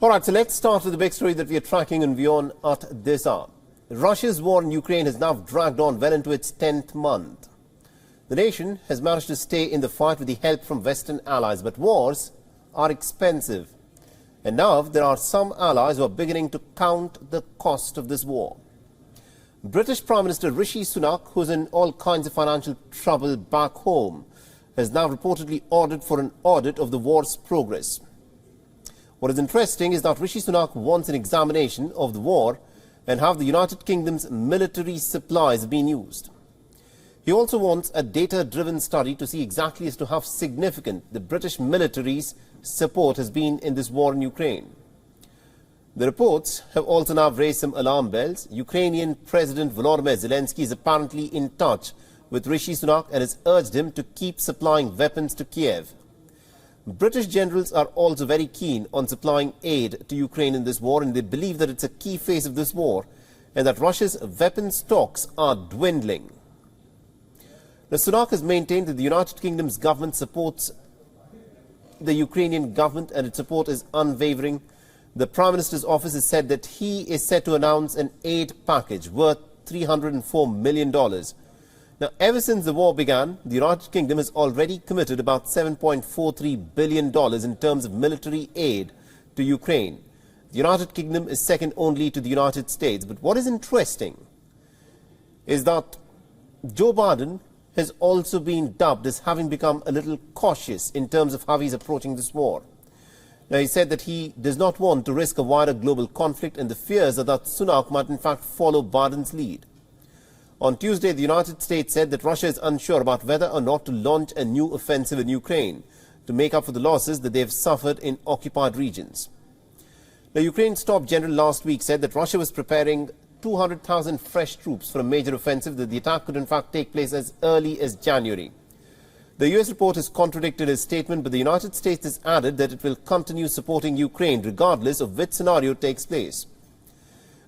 All right, so let's start with the big story that we are tracking on WION at this hour. Russia's war in Ukraine has now dragged on well into its 10th month. The nation has managed to stay in the fight with the help from Western allies, but wars are expensive. And now there are some allies who are beginning to count the cost of this war. British Prime Minister Rishi Sunak, who's in all kinds of financial trouble back home, has now reportedly ordered for an audit of the war's progress. What is interesting is that Rishi Sunak wants an examination of the war and how the United Kingdom's military supplies have been used. He also wants a data-driven study to see exactly as to how significant the British military's support has been in this war in Ukraine. The reports have also now raised some alarm bells. Ukrainian President Volodymyr Zelensky is apparently in touch with Rishi Sunak and has urged him to keep supplying weapons to Kiev. British generals are also very keen on supplying aid to Ukraine in this war, and they believe that it's a key phase of this war and that Russia's weapon stocks are dwindling. Now, Sunak has maintained that the United Kingdom's government supports the Ukrainian government and its support is unwavering. The Prime Minister's office has said that he is set to announce an aid package worth $304 million. Now, ever since the war began, the United Kingdom has already committed about $7.43 billion in terms of military aid to Ukraine. The United Kingdom is second only to the United States. But what is interesting is that Joe Biden has also been dubbed as having become a little cautious in terms of how he's approaching this war. Now, he said that he does not want to risk a wider global conflict, and the fears are that Sunak might in fact follow Biden's lead. On Tuesday, the United States said that Russia is unsure about whether or not to launch a new offensive in Ukraine to make up for the losses that they have suffered in occupied regions. The Ukraine's top general last week said that Russia was preparing 200,000 fresh troops for a major offensive, that the attack could in fact take place as early as January. The US report has contradicted his statement, but the United States has added that it will continue supporting Ukraine regardless of which scenario takes place.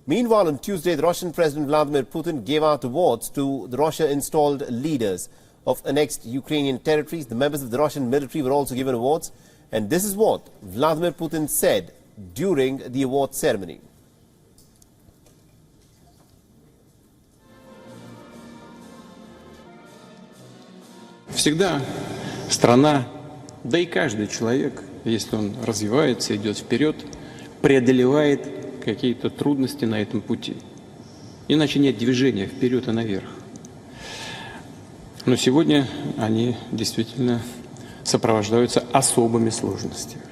Meanwhile, on Tuesday, the Russian President Vladimir Putin gave out awards to the Russia-installed leaders of annexed Ukrainian territories. The members of the Russian military were also given awards, and this is what Vladimir Putin said during the award ceremony. Всегда страна, да и каждый человек, если он развивается, идет вперед, преодолевает какие-то трудности на этом пути. Иначе нет движения вперед и наверх. Но сегодня они действительно сопровождаются особыми сложностями.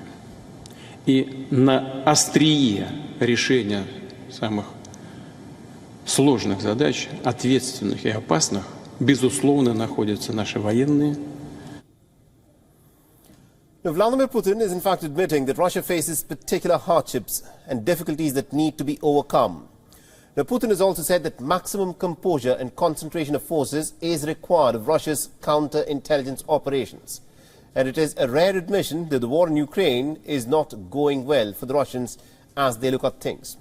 И на острие решения самых сложных задач, ответственных и опасных, безусловно, находятся наши военные. Now, Vladimir Putin is in fact admitting that Russia faces particular hardships and difficulties that need to be overcome. Now, Putin has also said that maximum composure and concentration of forces is required of Russia's counterintelligence operations. And it is a rare admission that the war in Ukraine is not going well for the Russians as they look at things.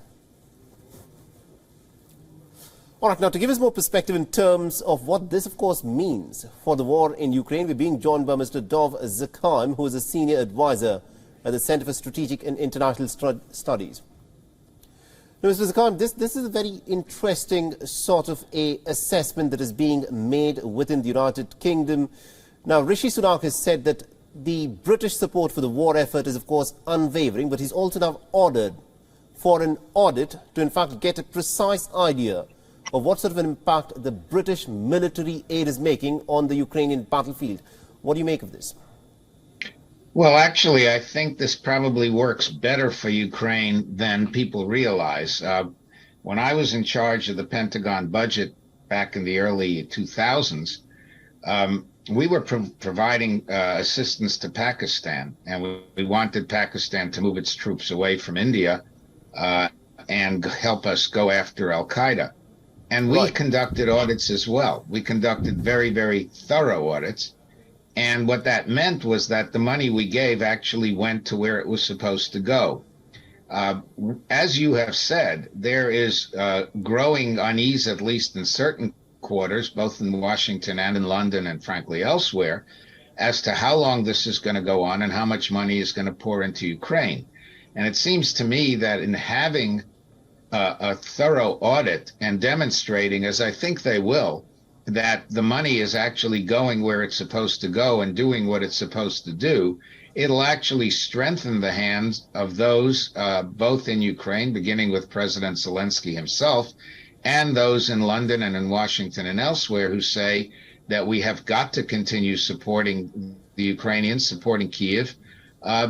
All right, now to give us more perspective in terms of what this, of course, means for the war in Ukraine, we're being joined by Mr. Dov Zakheim, who is a senior advisor at the Center for Strategic and International Studies. Now, Mr. Zakheim, this is a very interesting sort of a assessment that is being made within the United Kingdom. Now, Rishi Sunak has said that the British support for the war effort is, of course, unwavering, but he's also now ordered for an audit to, in fact, get a precise idea of what sort of an impact the British military aid is making on the Ukrainian battlefield. What do you make of this? Well, actually, I think this probably works better for Ukraine than people realize. When I was in charge of the Pentagon budget back in the early 2000s, we were providing assistance to Pakistan, and we wanted Pakistan to move its troops away from India and help us go after al-Qaeda. And we conducted audits as well. We conducted very, very thorough audits. And what that meant was that the money we gave actually went to where it was supposed to go. As you have said, there is growing unease, at least in certain quarters, both in Washington and in London and frankly elsewhere, as to how long this is going to go on and how much money is going to pour into Ukraine. And it seems to me that in having a thorough audit and demonstrating, as I think they will, that the money is actually going where it's supposed to go and doing what it's supposed to do, it'll actually strengthen the hands of those both in Ukraine, beginning with President Zelensky himself, and those in London and in Washington and elsewhere who say that we have got to continue supporting the Ukrainians, supporting Kyiv,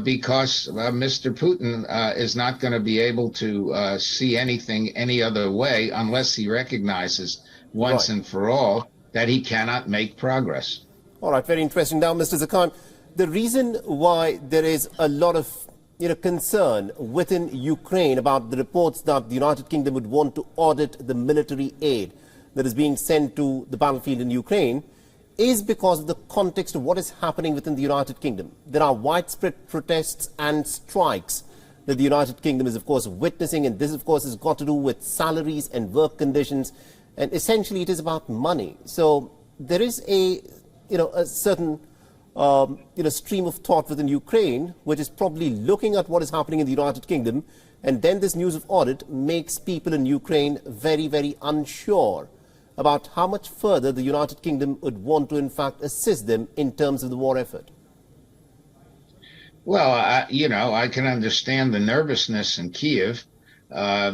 because Mr. Putin is not going to be able to see anything any other way unless he recognizes once and for all that he cannot make progress. All right, very interesting. Now, Mr. Zakhan, the reason why there is a lot of concern within Ukraine about the reports that the United Kingdom would want to audit the military aid that is being sent to the battlefield in Ukraine is because of the context of what is happening within the United Kingdom. There are widespread protests and strikes that the United Kingdom is, of course, witnessing, and this, of course, has got to do with salaries and work conditions, and essentially it is about money. So there is a certain stream of thought within Ukraine, which is probably looking at what is happening in the United Kingdom, and then this news of audit makes people in Ukraine very, very unsure about how much further the United Kingdom would want to, in fact, assist them in terms of the war effort. Well, I can understand the nervousness in Kyiv.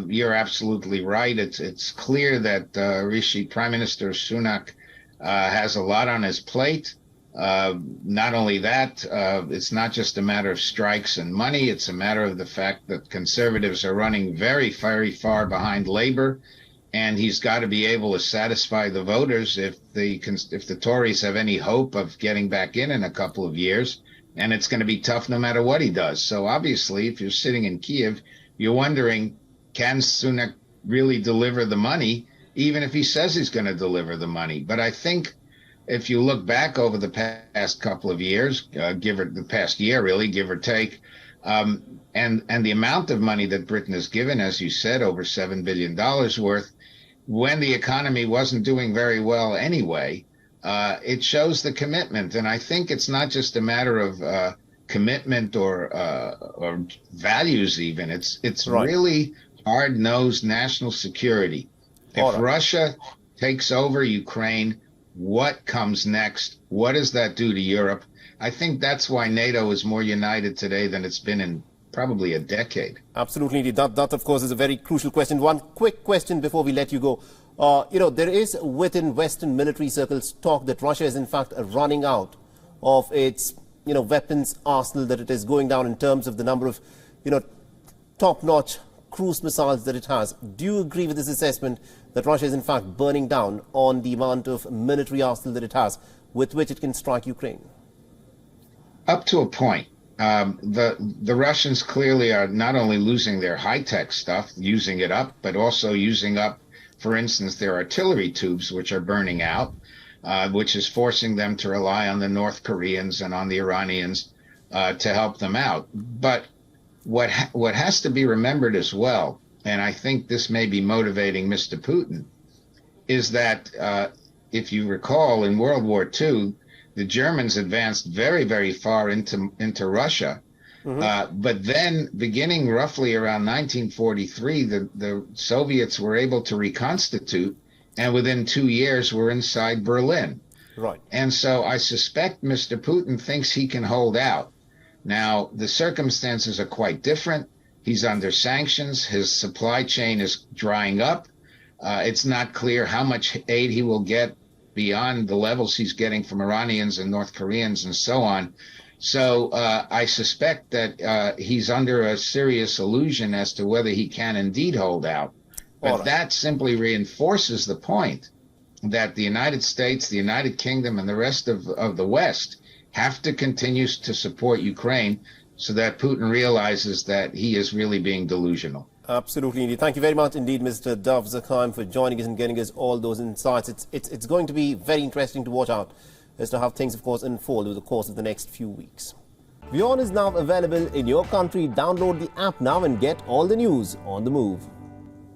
You're absolutely right. It's clear that Prime Minister Sunak has a lot on his plate. Not only that, it's not just a matter of strikes and money. It's a matter of the fact that conservatives are running very, very far behind Labour. And he's got to be able to satisfy the voters if the Tories have any hope of getting back in a couple of years. And it's going to be tough no matter what he does. So obviously, if you're sitting in Kyiv, you're wondering, can Sunak really deliver the money, even if he says he's going to deliver the money? But I think if you look back over the past couple of years, the past year, really, give or take, and the amount of money that Britain has given, as you said, over $7 billion worth, when the economy wasn't doing very well anyway, it shows the commitment. And I think it's not just a matter of commitment or values even. It's really hard-nosed national security. If Russia takes over Ukraine, what comes next? What does that do to Europe? I think that's why NATO is more united today than it's been in probably a decade. Absolutely. That, of course, is a very crucial question. One quick question before we let you go. There is within Western military circles talk that Russia is, in fact, running out of its, weapons arsenal, that it is going down in terms of the number of, top-notch cruise missiles that it has. Do you agree with this assessment that Russia is, in fact, burning down on the amount of military arsenal that it has with which it can strike Ukraine? Up to a point. The Russians clearly are not only losing their high-tech stuff, using it up, but also using up, for instance, their artillery tubes, which are burning out, which is forcing them to rely on the North Koreans and on the Iranians to help them out. But what has to be remembered as well, and I think this may be motivating Mr. Putin, is that if you recall, in World War II, the Germans advanced very, very far into Russia. But then, beginning roughly around 1943, the Soviets were able to reconstitute, and within 2 years were inside Berlin. Right. And so I suspect Mr. Putin thinks he can hold out. Now, the circumstances are quite different. He's under sanctions. His supply chain is drying up. It's not clear how much aid he will get beyond the levels he's getting from Iranians and North Koreans and so on. So I suspect that he's under a serious illusion as to whether he can indeed hold out. But that simply reinforces the point that the United States, the United Kingdom, and the rest of the West have to continue to support Ukraine so that Putin realizes that he is really being delusional. Absolutely, indeed. Thank you very much indeed, Mr. Dov Zakhan, for joining us and getting us all those insights. It's going to be very interesting to watch out as to how things, of course, unfold over the course of the next few weeks. WION is now available in your country. Download the app now and get all the news on the move.